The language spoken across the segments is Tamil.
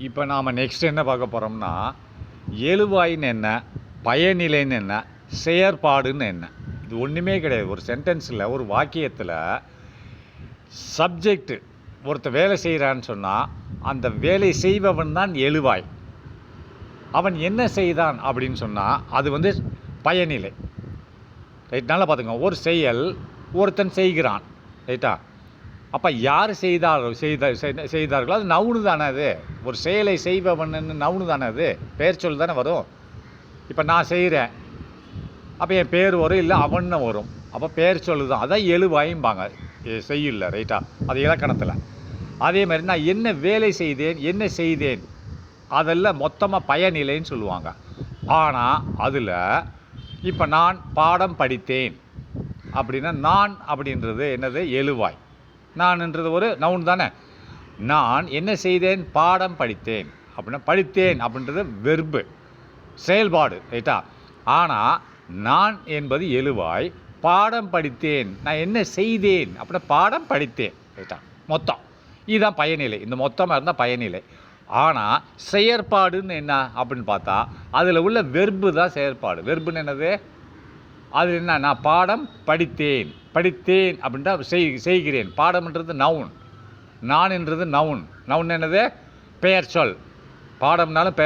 இப்போ நாம் நெக்ஸ்ட் என்ன பார்க்க போகிறோம்னா, எழுவாயின்னு என்ன, பயனிலைன்னு என்ன, செயற்பாடுன்னு என்ன. இது ஒன்றுமே கிடையாது. ஒரு சென்டென்ஸில், ஒரு வாக்கியத்தில் சப்ஜெக்ட் ஒருத்தர் வேலை செய்கிறான்னு சொன்னால் அந்த வேலை செய்பவன் தான் எழுவாய். அவன் என்ன செய்தான் அப்படின்னு சொன்னால் அது வந்து பயனிலை. ரைட், நல்லா பார்த்துங்க. ஒரு செயல் ஒருத்தன் செய்கிறான், ரைட்டா? அப்போ யார் செய்தார்களோ அது நவுனு தானே. அது ஒரு செயலை செய்பவன் நவுனு தானே. அது பெயர் சொல் தானே வரும். இப்போ நான் செய்கிறேன், அப்போ என் பேர் வரும், இல்லை அவன்னு வரும். அப்போ பெயர் சொல் தான். அதான் எழுவாயும்பாங்க செய்யல, ரைட்டா? அது இலக்கணத்தில். அதே மாதிரி நான் என்ன வேலை செய்தேன், என்ன செய்தேன், அதெல்லாம் மொத்தமாக பயனிலைன்னு சொல்லுவாங்க. ஆனால் அதில் இப்போ நான் பாடம் படித்தேன் அப்படின்னா நான் அப்படின்றது என்னது, எழுவாய். நான்ன்றது ஒரு நவுன் தானே. நான் என்ன செய்தேன், பாடம் படித்தேன் அப்படின்னா படித்தேன் அப்படின்றது வெர்பு, செயல்பாடு, ரைட்டா? ஆனால் நான் என்பது எழுவாய். பாடம் படித்தேன், நான் என்ன செய்தேன் அப்படின்னா பாடம் படித்தேன், ரைட்டா? மொத்தம் இதுதான் பயனிலை. இந்த மொத்தமாக இருந்தால் பயனிலை. ஆனால் செயற்பாடுன்னு என்ன அப்படின்னு பார்த்தா அதில் உள்ள வெர்பு தான் செயற்பாடு. வெர்புன்னு என்னது, அது என்ன, நான் பாடம் படித்தேன், படித்தேன் அப்படின்ட்டா செய்கிறேன். பாடம்ன்றது நவுன், நான்ன்றது நவுன். நவுன் என்னது, பெயர் சொல். பாடம்னாலும்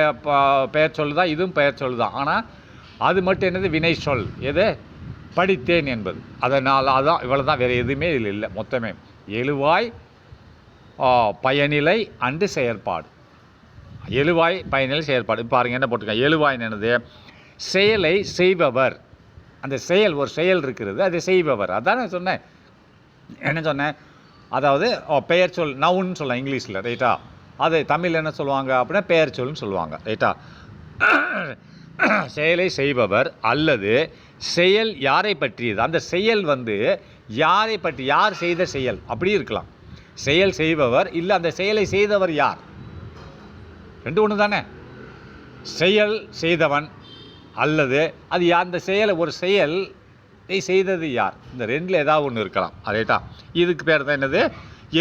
பெயர் சொல் தான், இதுவும் பெயர் சொல் தான். ஆனால் அது மட்டும் என்னது, வினை சொல். எது, படித்தேன் என்பது. அதனால் அதான் இவ்வளோ தான், வேறு எதுவுமே இதில் இல்லை. மொத்தமே எழுவாய், பயனிலை அண்டு செயற்பாடு. எழுவாய், பயனிலை, செயற்பாடு. இப்போ பாருங்கள் என்ன போட்டிருக்கேன். எழுவாய் என்னது, செயலை செய்பவர். அந்த செயல், ஒரு செயல் இருக்கிறது, அதை செய்பவர். அதான் நான் சொன்னேன். என்ன சொன்னேன், அதாவது பெயர் சொல், நவுன்னு சொல்லலாம் இங்கிலீஷில், ரைட்டா? அது தமிழ் என்ன சொல்லுவாங்க அப்படின்னா பெயர் சொல்னு சொல்லுவாங்க, ரைட்டா? செயலை செய்பவர் அல்லது செயல் யாரை பற்றியது. அந்த செயல் வந்து யாரை பற்றி, யார் செய்த செயல் அப்படி இருக்கலாம். செயல் செய்பவர் இல்லை அந்த செயலை செய்தவர் யார், ரெண்டு ஒன்று தானே. செயல் செய்தவன் அல்லது அது அந்த செயலை, ஒரு செயல் செய்தது யார், இந்த ரெண்டில் ஏதாவது ஒன்று இருக்கலாம், ரைட்டா? இதுக்கு பேர் தான் என்னது,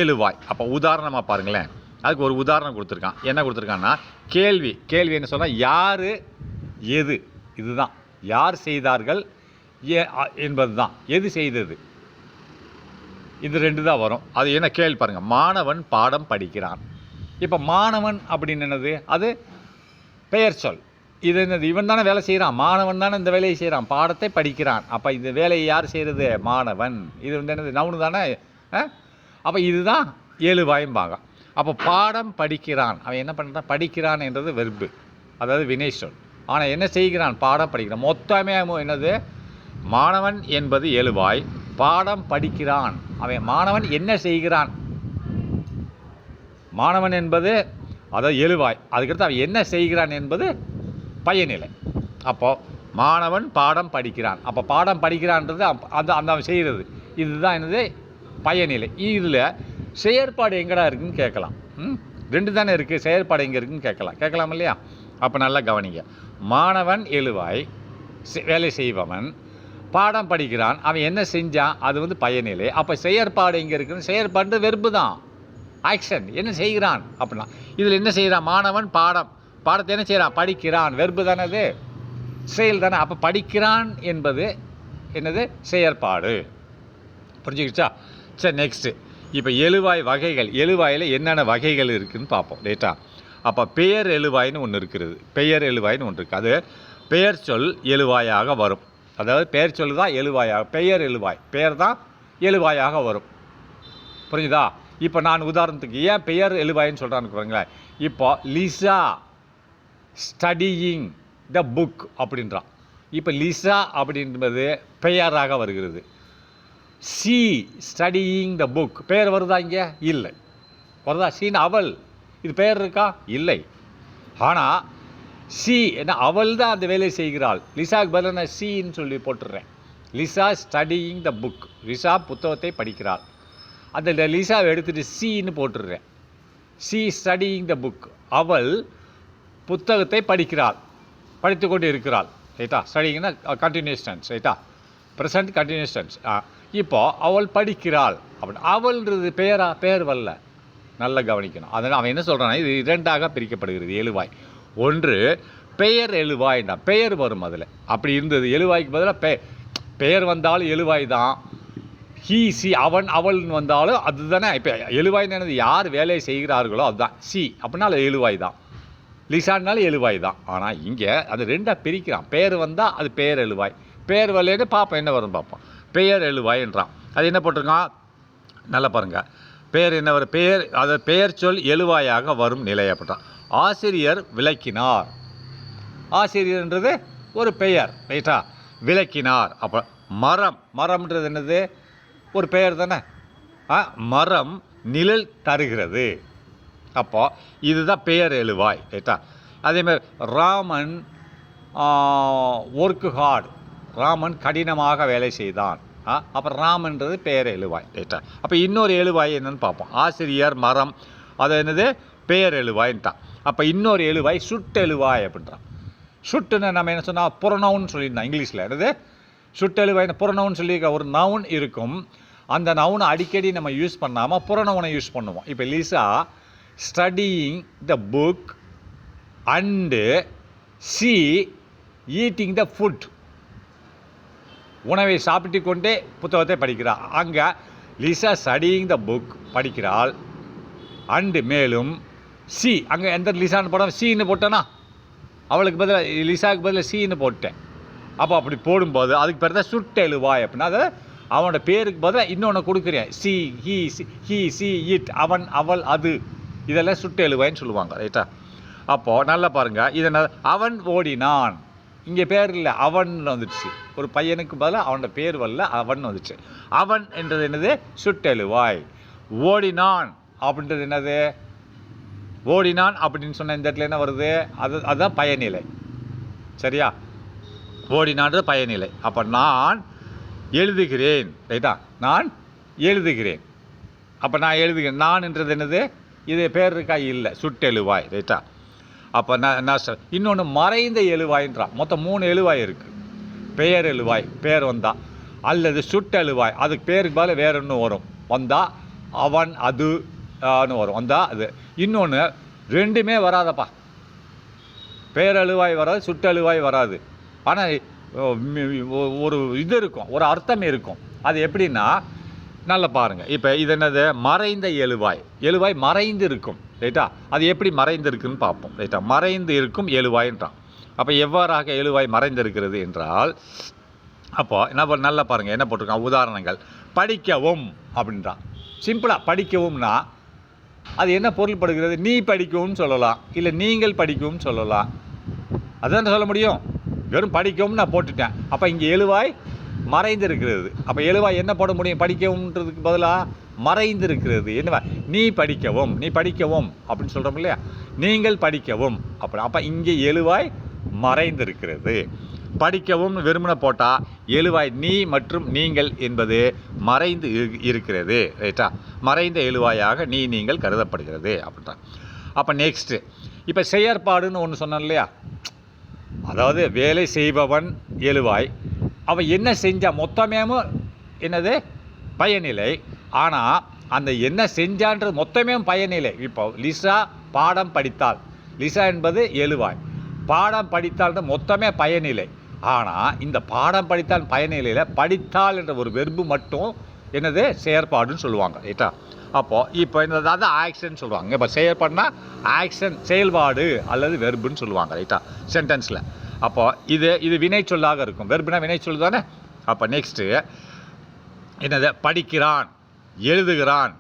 எழுவாய். அப்போ உதாரணமாக பாருங்களேன். அதுக்கு ஒரு உதாரணம் கொடுத்துருக்கான். என்ன கொடுத்துருக்கான்னா, கேள்வி. கேள்வி என்ன சொன்னால் யார், எது, இதுதான். யார் செய்தார்கள் என்பது தான். எது செய்தது, இது ரெண்டு தான் வரும். அது என்ன கேள்வி பாருங்கள். மாணவன் பாடம் படிக்கிறான். இப்போ மாணவன் அப்படின்னு என்னது, அது பெயர் சொல். இது என்னது, இவன் தானே வேலை செய்கிறான், மாணவன் தானே இந்த வேலையை செய்கிறான், பாடத்தை படிக்கிறான். அப்போ இந்த வேலையை யார் செய்கிறது, மாணவன். இது வந்து என்னது, நவுனு தானே. அப்போ இதுதான் எழுவாயும்பாங்க. அப்போ பாடம் படிக்கிறான், அவன் என்ன பண்ணுறான், படிக்கிறான் என்றது வெர்பு, அதாவது வினை சொல். ஆனால் என்ன செய்கிறான், பாடம் படிக்கிறான். மொத்தமே என்னது, மாணவன் என்பது எழுவாய், பாடம் படிக்கிறான், அவன் மாணவன் என்ன செய்கிறான், மாணவன் என்பது அதாவது எழுவாய். அதுக்கடுத்து அவன் என்ன செய்கிறான் என்பது பயனிலை. அப்போது மாணவன் பாடம் படிக்கிறான். அப்போ பாடம் படிக்கிறான்றது அந்த அவன் செய்கிறது, இதுதான் என்னது, பயனிலை. இதில் செயற்பாடு எங்கடா இருக்குதுன்னு கேட்கலாம். ரெண்டு தானே இருக்குது, செயற்பாடு எங்கே இருக்குதுன்னு கேட்கலாம் இல்லையா? அப்போ நல்லா கவனிங்க. மாணவன் எழுவாய், வேலை செய்பவன், பாடம் படிக்கிறான், அவன் என்ன செஞ்சான், அது வந்து பயனிலை. அப்போ செயற்பாடு எங்கே இருக்குன்னு, செயற்பாடு வெர்பு தான், ஆக்ஷன். என்ன செய்கிறான் அப்படின்னா இதில் என்ன செய்கிறான், மாணவன் பாடத்தை என்ன செய்கிறான், படிக்கிறான். வெர்பு தானே, அது செயல் தானே. அப்போ படிக்கிறான் என்பது என்னது, செயற்பாடு. புரிஞ்சுக்கிச்சா? சரி, நெக்ஸ்ட்டு. இப்போ எழுவாய் வகைகள். எழுவாயில் என்னென்ன வகைகள் இருக்குதுன்னு பார்ப்போம், ரைட்டா? அப்போ பெயர் எழுவாயின்னு ஒன்று இருக்கிறது. பெயர் எழுவாயின்னு ஒன்று இருக்குது. அது பெயர் சொல் எழுவாயாக வரும். அதாவது பெயர் சொல் தான் எழுவாயாக, பெயர் எழுவாய், பெயர் தான் எழுவாயாக வரும். புரிஞ்சுதா? இப்போ நான் உதாரணத்துக்கு ஏன் பெயர் எழுவாயின்னு சொல்கிறான்னு பாருங்களேன். இப்போ லிசா ஸ்டடியிங் த புக் அப்படின்றான். இப்போ லிசா அப்படின்றது பெயராக வருகிறது. சி ஸ்டடியிங் த புக் பெயர் வருதா இங்கே, இல்லை. வருதா? சீன் அவள், இது பெயர் இருக்கா, இல்லை. ஆனால் சி என்ன, அவள் தான் அந்த வேலையை செய்கிறாள். லிசாவுக்கு பதில் நான் சின்னு சொல்லி போட்டுடுறேன். Lisa studying the book, Lisa புத்தகத்தை படிக்கிறாள். அந்த லிசாவை எடுத்துகிட்டு சின்னு போட்டுடுறேன். சி ஸ்டடியிங் த புக், அவள் புத்தகத்தை படிக்கிறாள், படித்து கொண்டு இருக்கிறாள், ரைட்டா? ஸ்டடிங்னா கண்டினியூஸ் டென்ஸ், ரைட்டா? Present continuous tense. இப்போ அவள் படிக்கிறாள் அப்படின்னு, அவள்ன்றது பெயரா, பெயர் வரல, நல்லா கவனிக்கணும். அதனால் அவன் என்ன சொல்கிறான்னா இது 2ஆக பிரிக்கப்படுகிறது எழுவாய். ஒன்று பெயர் எழுவாய்னா பெயர் வரும் அதில். அப்படி இருந்தது எழுவாய்க்கு பதிலாக பெயர் வந்தாலும் எழுவாய் தான். ஹீ சி அவன் அவள்னு வந்தாலும் அதுதானே. இப்போ எழுவாய்னது யார் வேலையை செய்கிறார்களோ அதுதான். சி அப்படின்னா எழுவாய் தான். லிசான்னாலும் எழுவாய் தான். ஆனால் இங்கே அது 2ஆக பிரிக்கிறான். பெயர் வந்தால் அது பெயர் எழுவாய், பெயர் வரலேன்னு பார்ப்போம் என்ன வரும் பார்ப்போம். பெயர் எழுவாய்ன்றான். அது என்ன போட்டிருக்கான் நல்லா பாருங்கள். பெயர் என்ன வரும், பெயர் அது பெயர் சொல் எழுவாயாக வரும் நிலையப்பட்டான். ஆசிரியர் விளக்கினார். ஆசிரியர்ன்றது ஒரு பெயர் ரைட்டா, விளக்கினார். அப்போ மரம்ன்றது என்னது, ஒரு பெயர் தானே. மரம் நிழல் தருகிறது. அப்போ இதுதான் பெயர் எழுவாய் ரைட்டா. அதேமாதிரி ராமன் ஒர்க்கு ஹார்ட், ராமன் கடினமாக வேலை செய்தான். அப்புறம் ராமன்றது பெயர் எழுவாய் ரைட்டா. அப்போ இன்னொரு எழுவாய் என்னன்னு பார்ப்போம். ஆசிரியர் மரம் அது என்னது பெயர் எழுவாய்ன்ட்டான். அப்போ இன்னொரு எழுவாய் சுட்டெழுவாய் அப்படின்றான். சுட்டுன்னு நம்ம என்ன சொன்னால் புறநவுன்னு சொல்லியிருந்தோம் இங்கிலீஷில். என்னது சுட்டெழுவாய்னு புறநவுன்னு சொல்லியிருக்க ஒரு நவுன் இருக்கும். அந்த நவுனை அடிக்கடி நம்ம யூஸ் பண்ணாமல் புறநவுனை யூஸ் பண்ணுவோம். இப்போ Lisa studying the book and C eating the food, உணவை சாப்பிட்டு கொண்டே புத்தகத்தை படிக்கிறாள். அங்கே லிசா ஸ்டடியிங் த புக் படிக்கிறாள். அண்டு மேலும் சி, அங்கே எந்த லிசான்னு போட சின்னு போட்டேன்னா அவளுக்கு பதிலாக லிசாவுக்கு பதிலாக சின்னு போட்டேன். அப்போ அப்படி போடும்போது அதுக்கு பேர் தான் சுட்டெழுவாய். அப்படின்னா அதை அவனோட பேருக்கு பதிலாக இன்னொன்று கொடுக்குறேன். சி ஹீ சி இட், அவன் அவள் அது, இதெல்லாம் சுட்டெழுவாய்ன்னு சொல்லுவாங்க ரைட்டா. அப்போது நல்லா பாருங்கள். இதை அவன் ஓடினான், இங்கே பேர் இல்லை அவன் வந்துடுச்சு. ஒரு பையனுக்கு பதிலாக அவனோட பேர் வரல, அவன் வந்துடுச்சு. அவன் என்றது என்னது சுட்டெழுவாய். ஓடினான் அப்படின்றது என்னது, ஓடினான் அப்படின்னு சொன்ன இந்த இடத்துல என்ன வருது, அதுதான் பயனிலை சரியா. ஓடினான்றது பயனிலை. அப்போ நான் எழுதுகிறேன் ரைட்டா, நான் எழுதுகிறேன். அப்போ நான் எழுதுகிறேன் நான்ன்றது என்னது, இது பேர் இருக்கா இல்லை, சுட்டெழுவாய் ரைட்டா. அப்போ நான் இன்னொன்று மறைந்த எழுவாயின்றான். மொத்தம் 3 எழுவாய் இருக்குது. பெயர் எழுவாய் பெயர் வந்தால், அல்லது சுட்டெழுவாய் அதுக்கு பேருக்கு பதில் வேறு ஒன்று வரும் வந்தால், அவன் அதுன்னு வரும் வந்தால் அது. இன்னொன்று ரெண்டுமே வராதப்பா, பேரெழுவாய் வராது சுட்டெழுவாய் வராது. ஆனால் ஒரு இது இருக்கும், ஒரு அர்த்தம் இருக்கும். அது எப்படின்னா நல்லா பாருங்கள். இப்போ இது என்னது மறைந்த எழுவாய். எழுவாய் மறைந்து இருக்கும் ரைட்டா. அது எப்படி மறைந்து இருக்குன்னு பார்ப்போம் ரைட்டா. மறைந்து இருக்கும் எழுவாய்ன்றான். அப்போ எவ்வாறாக எழுவாய் மறைந்திருக்கிறது என்றால், அப்போ என்ன நல்லா பாருங்கள் என்ன போட்டிருக்கான் உதாரணங்கள். படிக்கவும் அப்படின்றான். சிம்பிளாக படிக்கவும்னா அது என்ன பொருள்படுகிறது, நீ படிக்கவும் சொல்லலாம், இல்லை நீங்கள் படிக்கவும் சொல்லலாம். அதுதான் சொல்ல முடியும். வெறும் படிக்கவும் நான் போட்டுட்டேன். அப்போ இங்கே எழுவாய் மறைந்திருக்கிறது. அப்போ எழுவாய் என்ன போட முடியும், படிக்கவும்ன்றதுக்கு பதிலாக மறைந்திருக்கிறது. என்னவா, நீ படிக்கவும் அப்படின்னு சொல்கிறோம் இல்லையா, நீங்கள் படிக்கவும் அப்படி. அப்போ இங்கே எழுவாய் மறைந்திருக்கிறது. படிக்கவும் வெறுமனை போட்டால் எழுவாய் நீ மற்றும் நீங்கள் என்பது மறைந்து இருக்கிறது ரைட்டா. மறைந்த எழுவாயாக நீ நீங்கள் கருதப்படுகிறது அப்படின்றான். அப்போ நெக்ஸ்ட்டு இப்போ செயற்பாடுன்னு ஒன்று சொன்னான் இல்லையா, அதாவது வேலை செய்பவன் எழுவாய், அவன் என்ன செஞ்சான் மொத்தமேவும் என்னது பயனிலை. ஆனால் அந்த என்ன செஞ்சான்றது மொத்தமே பயனிலை. இப்போ லிசா பாடம் படித்தாள், லிசா என்பது எழுவாய், பாடம் படித்தால்ன்ற மொத்தமே பயனிலை. ஆனால் இந்த பாடம் படித்தால் பயனிலையில் படித்தால் என்ற ஒரு வெர்பு மட்டும் என்னது செயற்பாடுன்னு சொல்லுவாங்க ரைட்டா. அப்போது இப்போ இந்த அதான் ஆக்ஷன் சொல்லுவாங்க. இப்போ செயற்பாடுனா ஆக்ஷன் செயல்பாடு அல்லது வெர்புன்னு சொல்லுவாங்க ரைட்டா சென்டென்ஸில். அப்போது இது வினை சொல்லாக இருக்கும். வெர்புனா வினை சொல் தானே. அப்போ நெக்ஸ்ட்டு என்னது படிக்கிறான், எழுதுகிறான்,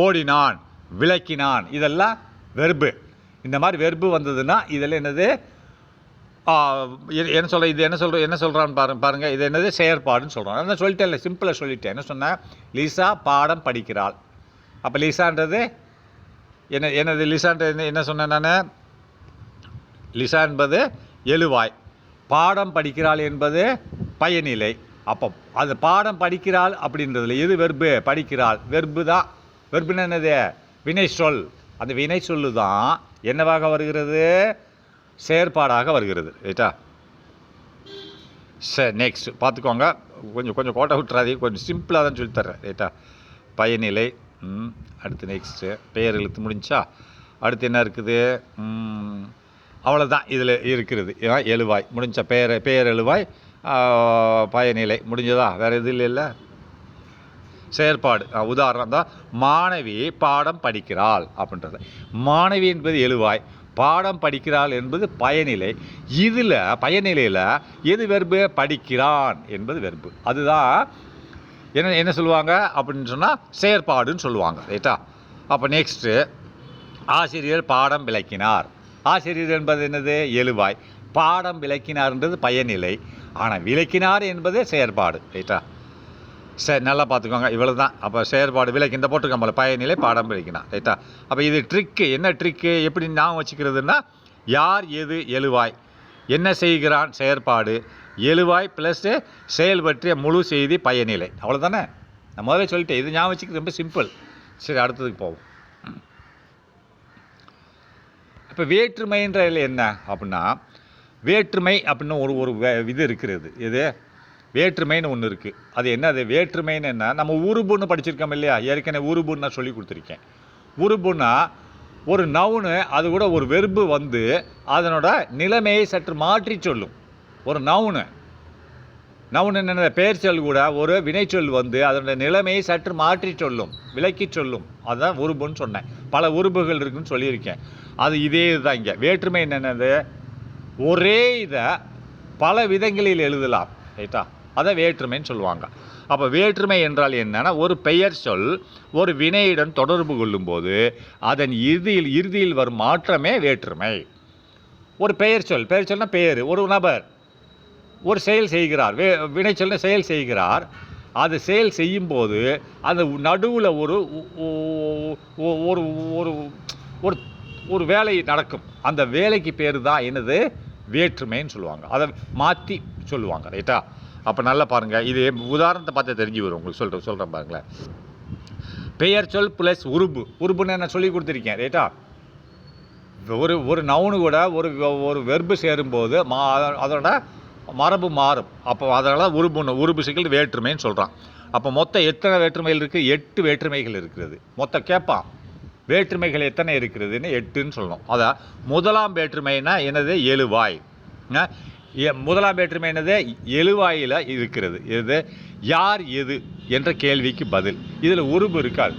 ஓடினான், விளக்கினான், இதெல்லாம் வெர்பு. இந்த மாதிரி வெர்பு வந்ததுன்னா இதெல்லாம் என்னது என்ன சொல்ல, இது என்ன சொல்கிறான்னு பாருங்கள். இது என்னது செயற்பாடுன்னு சொல்கிறோம். நான் சொல்லிட்டேன் இல்லை, சிம்பிளாக சொல்லிட்டேன். என்ன சொன்னேன், லிசா பாடம் படிக்கிறாள். அப்போ லிசான்றது என்னது லிசான்றது என்ன சொன்னேன் நான், லிசா என்பது எழுவாய், பாடம் படிக்கிறாள் என்பது பயனிலை. அப்போ அது பாடம் படிக்கிறாள் அப்படின்றதுல எது வெர்பு, படிக்கிறாள் வெர்பு தான். வெர்புன்னு என்னது வினை சொல். அந்த வினை சொல்லு தான் என்னவாக வருகிறது, செயற்பாடாக வருகிறது ரைட்டா. சரி நெக்ஸ்ட் பார்த்துக்கோங்க. கொஞ்சம் கோட்டை விட்டுறாதே, கொஞ்சம் சிம்பிளாக தான் சொல்லித்தர்றேன் ரைட்டா. பயனிலை அடுத்து நெக்ஸ்ட்டு பெயர் எழுத்து முடிஞ்சா அடுத்து என்ன இருக்குது? அவ்வளோதான் இதில் இருக்கிறது. எழுவாய் முடிஞ்ச பெயர் எழுவாய் பயனிலை முடிஞ்சதா? வேறு எது இல்லைல்ல? செயற்பாடு உதாரணம் தான் மாணவி பாடம் படிக்கிறாள் அப்படின்றது. மாணவி என்பது எழுவாய், பாடம் படிக்கிறாள் என்பது பயனிலை. இதில் பயனிலையில் எது வெர்பு? படிக்கிறான் என்பது வெர்பு. அதுதான் என்ன சொல்லுவாங்க அப்படின்னு சொன்னால் செயற்பாடுன்னு சொல்லுவாங்க. ரைட்டா? அப்போ நெக்ஸ்ட்டு ஆசிரியர் பாடம் விளக்கினார். ஆசிரியர் என்பது என்னது? எழுவாய். பாடம் விளக்கினார்ன்றது பயனிலை. ஆனால் விளக்கினார் என்பது செயற்பாடு. ரைட்டா? சரி, நல்லா பார்த்துக்கோங்க. இவ்வளோ தான். அப்போ செயற்பாடு விளக்கி இந்த போட்டுக்கோம்பல பயனிலை பாடம் விளக்கினார். ரைட்டா? அப்போ இது ட்ரிக்கு. என்ன ட்ரிக்கு? எப்படி ஞாபகம் வச்சுக்கிறதுன்னா யார் எது எழுவாய், என்ன செய்கிறான் செயற்பாடு, எழுவாய் ப்ளஸ்ஸு செயல் பற்றிய முழு செய்தி பயனிலை. அவ்வளோதானே? நான் முதல்ல சொல்லிட்டேன். இது ஞாபகம் வச்சுக்கிறது ரொம்ப சிம்பிள். சரி, அடுத்ததுக்கு போவோம். இப்போ வேற்றுமைன்ற என்ன அப்படின்னா, வேற்றுமை அப்படின்னு ஒரு இது இருக்கிறது. இது வேற்றுமைன்னு ஒன்று இருக்குது. அது என்ன? அது வேற்றுமைன்னு என்ன? நம்ம உருபுன்னு படிச்சிருக்கோம் இல்லையா? ஏற்கனவே உருபுன்னு நான் சொல்லி கொடுத்துருக்கேன். உருபுன்னா ஒரு நவுனு அது கூட ஒரு வெர்பு வந்து அதனோட நிலைமையை சற்று மாற்றி சொல்லும். ஒரு நவுனு என்ன? பெயர் சொல் கூட ஒரு வினைச்சொல் வந்து அதனுடைய நிலைமையை சற்று மாற்றி சொல்லும், விளக்கி சொல்லும். அதுதான் உருபுன்னு சொன்னேன். பல உருபுகள் இருக்குன்னு சொல்லியிருக்கேன். அது இதே இதுதான். இங்கே வேற்றுமை என்னென்னது? ஒரே இதை பல விதங்களில் எழுதலாம். ரைட்டா? அதை வேற்றுமைன்னு சொல்லுவாங்க. அப்போ வேற்றுமை என்றால் என்னன்னா, ஒரு பெயர் சொல் ஒரு வினையுடன் தொடர்பு கொள்ளும்போது அதன் இறுதியில் வரும் மாற்றமே வேற்றுமை. ஒரு பெயர் சொல்னா பெயர், ஒரு நபர் ஒரு செயல் செய்கிறார், வினை சொல்ல செயல் செய்கிறார். அது செயல் செய்யும்போது அந்த நடுவில் ஒரு வேலை நடக்கும். அந்த வேலைக்கு பேர் தான் என்னது? வேற்றுமைன்னு சொல்லுவாங்க. அதை மாற்றி சொல்லுவாங்க. ரைட்டா? அப்போ நல்லா பாருங்கள். இது உதாரணத்தை பார்த்து தெரிஞ்சு வரும் உங்களுக்கு. சொல்கிறேன் பாருங்களேன். பெயர் சொல் ப்ளஸ் உருபுன்னு நான் சொல்லி கொடுத்துருக்கேன். ரைட்டா? ஒரு நவுனு கூட ஒரு வெர்பு சேரும்போது அதோட மரபு மாறும். அப்போ அதனால் உருபு சிக்கல் வேற்றுமைன்னு சொல்கிறான். அப்போ மொத்தம் எத்தனை வேற்றுமைகள் இருக்குது? 8 வேற்றுமைகள் இருக்கிறது. மொத்தம் கேட்பான் வேற்றுமைகள் எத்தனை இருக்கிறதுன்னு 8ன்னு சொல்லணும். அதான் முதலாம் வேற்றுமைனா என்னது? எழுவாய். முதலாம் வேற்றுமை என்னது? எழுவாயில் இருக்கிறது. இது யார் எது என்ற கேள்விக்கு பதில். இதில் உருபு இருக்காது.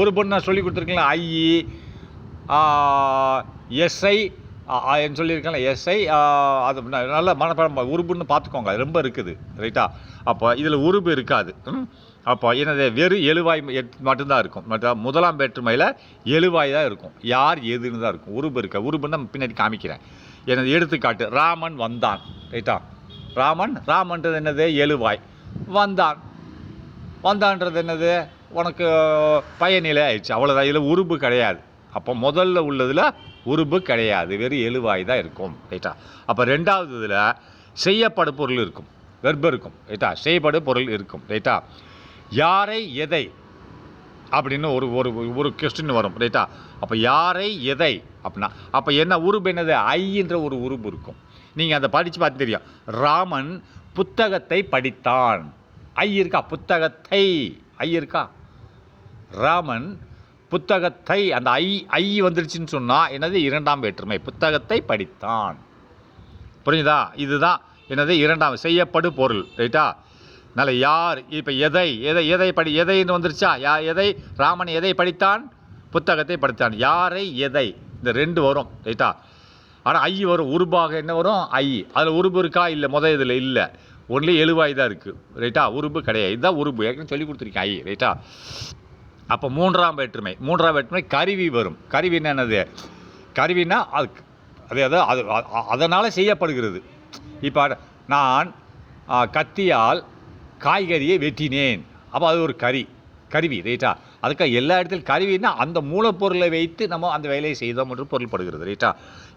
உருபுன்னு நான் சொல்லி கொடுத்துருக்கேன். எஸ்ஐ என்ன சொல்லியிருக்கேன். எஸ்ஐ அது நல்ல மனப்பாடம் உருபுன்னு பார்த்துக்கோங்க. அது ரொம்ப இருக்குது. ரைட்டா? அப்போ இதில் உருபு இருக்காது. அப்போ என்னது? வெறும் எழுவாய் மட்டும்தான் இருக்கும். முதலாம் வேற்றுமையில் எழுவாய் தான் இருக்கும். யார் எதுன்னு தான் இருக்கும். உருபு இருக்கா? உருபுன்னு நான் பின்னாடி காமிக்கிறேன். எனது எடுத்துக்காட்டு ராமன் வந்தான். ரைட்டா? ராமன்றது என்னது? எழுவாய். வந்தான்றது என்னது? உனக்கு பயனிலை ஆயிடுச்சு. அவ்வளோதான். இதில் உருபு கிடையாது. அப்போ முதல்ல உள்ளதில் உருபு கிடையாது, வெறும் எழுவாய் தான் இருக்கும். ரைட்டா? அப்போ ரெண்டாவது இதில் செய்யப்படு பொருள் இருக்கும், வெர்பு இருக்கும். ரைட்டா? செய்யப்படு பொருள் இருக்கும். ரைட்டா? யாரை எதை அப்படின்னு ஒரு கொஸ்டின் வரும். ரைட்டா? அப்போ யாரை எதை அப்படின்னா அப்போ என்ன உருபு? என்னது? ஐன்ற ஒரு உருபு இருக்கும். நீங்கள் அதை படித்து பார்த்து தெரியும். ராமன் புத்தகத்தை படித்தான். ஐ இருக்கா? புத்தகத்தை ஐ இருக்கா? ராமன் புத்தகத்தை அந்த ஐ வந்துருச்சுன்னு சொன்னால் என்னது? இரண்டாம் வேற்றுமை. புத்தகத்தை படித்தான். புரிஞ்சுதா? இதுதான் என்னது? இரண்டாம் செய்யப்படு பொருள். ரைட்டா? நல்ல யார் இப்போ எதைன்னு வந்துருச்சா? எதை? ராமன் எதை படித்தான்? புத்தகத்தை படித்தான். யாரை எதை? இந்த 2 வரும். ரைட்டா? ஆனால் ஐ வரும். உருபாக என்ன வரும்? ஐ. அதில் உருபு இருக்கா? இல்லை. இதில் இல்லை. ஒன்லி எழுவாய் தான் இருக்குது. ரைட்டா? உருபு கிடையாது. இதுதான் உருபு. ஏற்கனவே சொல்லி கொடுத்துருக்கேன். ஐ. ரைட்டா? அப்போ மூன்றாம் வேற்றுமை கருவி வரும். கருவி என்னது? கருவின்னா அது அதனால் செய்யப்படுகிறது. இப்போ நான் கத்தியால் காய்கறியை வெட்டினேன். அப்போ அது ஒரு கருவி. ரைட்டா? அதுக்காக எல்லா இடத்துலையும் கருவின்னா அந்த மூலப்பொருளை வைத்து நம்ம அந்த வேலையை செய்தோம் என்று பொருள்படுகிறது. ரைட்டா?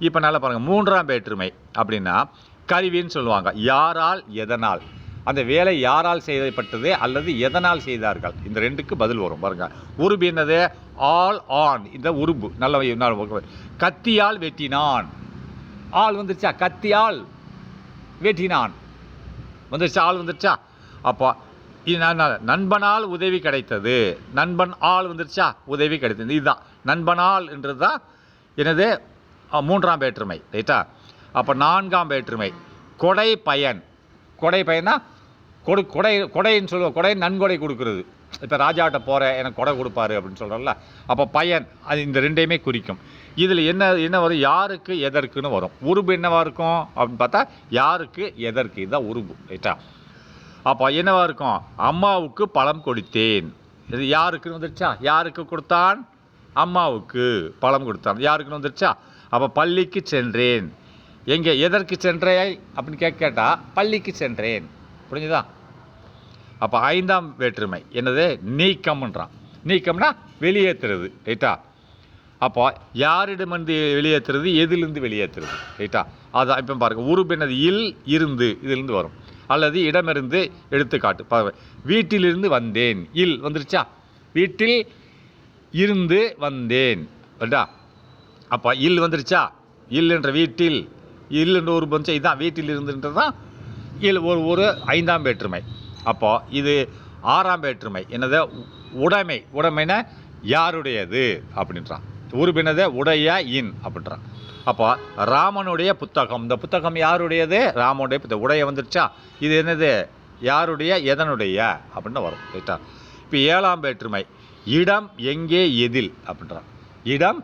இப்போ நல்லா பாருங்கள். மூன்றாம் வேற்றுமை அப்படின்னா கருவின்னு சொல்லுவாங்க. யாரால் எதனால், அந்த வேலை யாரால் செய்யப்பட்டது அல்லது எதனால் செய்தார்கள், இந்த 2க்கு பதில் வரும். பாருங்கள். உருபு என்னது? All on. இந்த உருபு நல்ல கத்தியால் வெட்டினான். ஆள் வந்துருச்சா? கத்தியால் வெட்டினான் வந்துருச்சா? ஆள் வந்துருச்சா? அப்போ நண்பனால் உதவி கிடைத்தது. நண்பன் ஆள் வந்துருச்சா, உதவி கிடைத்தது. இதுதான் நண்பனால் என்றது தான் எனது 3ஆம் வேற்றுமை. ரைட்டா? அப்போ 4ஆம் வேற்றுமை கொடை பயன். கொடை பயனா கொடைன்னு சொல்லுவோம். கொடை நன்கொடை கொடுக்குறது. இப்போ ராஜாட்ட போகிறேன், எனக்கு கொடை கொடுப்பாரு அப்படின்னு சொல்கிறோம்ல. அப்போ பயன், அது இந்த ரெண்டையுமே குறிக்கும். இதில் என்ன வரும், யாருக்கு எதற்குன்னு வரும். உருபு என்னவாக இருக்கும் அப்படின்னு பார்த்தா யாருக்கு எதற்கு, இதுதான் உருபு. ரைட்டா? அப்போ என்னவாக இருக்கும், அம்மாவுக்கு பழம் கொடுத்தேன். இது யாருக்குன்னு வந்துருச்சா, யாருக்கு கொடுத்தான், அம்மாவுக்கு பழம் கொடுத்தான். யாருக்குன்னு வந்துருச்சா. அப்போ பள்ளிக்கு சென்றேன். எங்கே எதற்கு சென்றேன் அப்படின்னு கேட்டால் பள்ளிக்கு சென்றேன். புரிஞ்சுதா? அப்போ 5ஆம் வேற்றுமை என்னது, நீக்கம்ன்றான். நீக்கம்னா வெளியேற்றுறது. ரைட்டா? அப்போ யாரிடமிருந்து வெளியேற்றுறது, எதிலிருந்து வெளியேற்றுறது. ரைட்டா? அதான் இப்போ பாருங்கள், உருபு என்னது, இல் இருந்து, இதிலிருந்து வரும். அல்லது இடமிருந்து எடுத்துக்காட்டு. வீட்டிலிருந்து வந்தேன், இல் வந்துருச்சா. வீட்டில் இருந்து வந்தேன். ரைட்டா? அப்போ இல் வந்துருச்சா. இல் என்ற வீட்டில், இல் என்ற உருபு வந்துச்சா. இதுதான் வீட்டில் இருந்துன்றது தான் இல். ஒரு 5ஆம் வேற்றுமை. அப்போ இது 6ஆம் வேற்றுமை என்னது, உடைமை. உடைமைனா யாருடையது அப்படின்றான். உருபினது உடைய இன் அப்படின்றான். அப்போ ராமனுடைய புத்தகம். இந்த புத்தகம் யாருடையது, ராமனுடைய புத்தகம். உடைய வந்துருச்சா. இது என்னது, யாருடைய எதனுடைய அப்படின்னு வரும். ரைட்டா? இப்போ 7ஆம் வேற்றுமை இடம் எங்கே எதில் அப்படின்றான். இடம்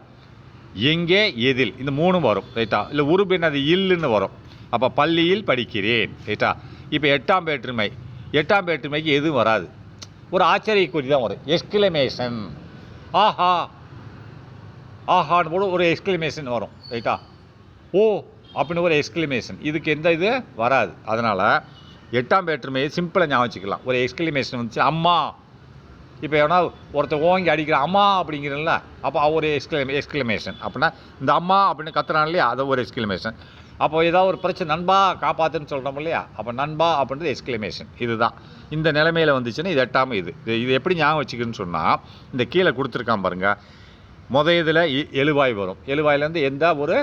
எங்கே எதில், இந்த 3 வரும். ரைட்டா? இல்லை உருபினது இல்லுன்னு வரும். அப்போ பள்ளியில் படிக்கிறேன். ரைட்டா? இப்போ 8ஆம் வேற்றுமை. 8ஆம் வேற்றுமைக்கு எதுவும் வராது, ஒரு ஆச்சரியக்குறி தான் வரும். எக்ஸ்கிளமேஷன். ஆஹா, ஆஹான்னு கூட ஒரு எக்ஸ்கிளமேஷன் வரும். ரைட்டா? ஓ அப்படின்னு ஒரு எக்ஸ்கிளமேஷன். இதுக்கு எந்த இது வராது. அதனால் 8ஆம் வேற்றுமையை சிம்பிளாக ஞாபகம் வச்சுக்கலாம். ஒரு எக்ஸ்கிளமேஷன் வந்துச்சு, அம்மா. இப்போ எவனா ஒருத்தர் ஓங்கி அடிக்கிறான் அம்மா அப்படிங்கிறல்ல, அப்போ ஒரு எக்ஸ்கிளமேஷன். அப்படின்னா இந்த அம்மா அப்படின்னு கத்துறான் இல்லையா, அது ஒரு எக்ஸ்கிளமேஷன். அப்போ ஏதாவது ஒரு பிரச்சனை, நண்பா காப்பாற்றுன்னு சொல்கிறோம் இல்லையா, அப்போ நண்பா அப்படின்றது எக்ஸ்கிளமேஷன். இதுதான் இந்த நிலைமையில் வந்துச்சுன்னா இது 8ஆம். இது எப்படி ஞாபகம் வச்சுக்கணும்னு சொன்னால், இந்த கீழே கொடுத்துருக்கான் பாருங்கள். இதில் எழுவாய் வரும். எழுவாயிலேருந்து எந்த ஒரு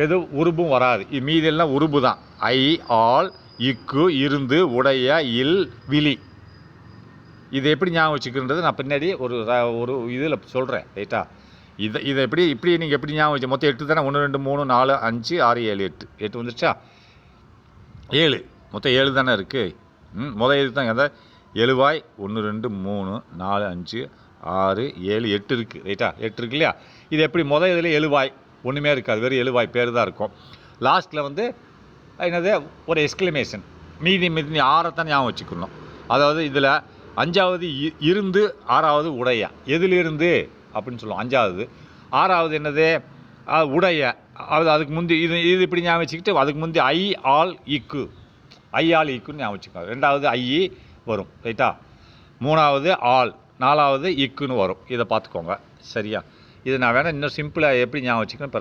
எது உருபும் வராது. மீதெல்லாம் உருபு தான். ஐ, ஆல், இக்கு, இருந்து, உடைய, இல், விழி. இது எப்படி ஞாபகம் வச்சுக்கின்றது நான் பின்னாடி ஒரு இதில் சொல்கிறேன். ரைட்டா? இதை இப்படி நீங்கள் எப்படி ஞாபகம் வச்சு, மொத்தம் 8 தானே. 1 2 3 4 5 6 7 8 வந்துருச்சா. 7 மொத்தம் 7 தானே இருக்குது. இது தான் அதான் எழுவாய். 1 2 3 4 5 6 7 8 இருக்குது. ரைட்டா? 8 இருக்கு இல்லையா. இது எப்படி இதில் எழுவாய் ஒன்றுமே இருக்காது, வெறும் எழுவாய் பேர் தான் இருக்கும். லாஸ்ட்டில் வந்து என்னது, ஒரு எக்ஸ்கிளமேஷன். மீதி 6 தான் ஞாபகம் வச்சுக்கணும். அதாவது இதில் 5ஆவது இருந்து, 6ஆவது உடைய. எதிலிருந்து அப்படின்னு சொல்லுவோம் 5ஆவது. 6ஆவது என்னது, உடைய. அதுக்கு முந்தி இது இப்படி ஞாபகம் வச்சுக்கிட்டு, அதுக்கு முந்தி ஐ, ஆல், இக்கு. ஐ, ஆல், இக்குன்னு ஞாபகம் வச்சுக்கோங்க. 2ஆவது ஐ வரும். ரைட்டா? 3ஆவது ஆல், 4ஆவது இக்குன்னு வரும். இதை பார்த்துக்கோங்க. சரியா? இது நான் வேணால் இன்னும் சிம்பிளாக எப்படி ஞாபகம் வச்சுக்கணும்.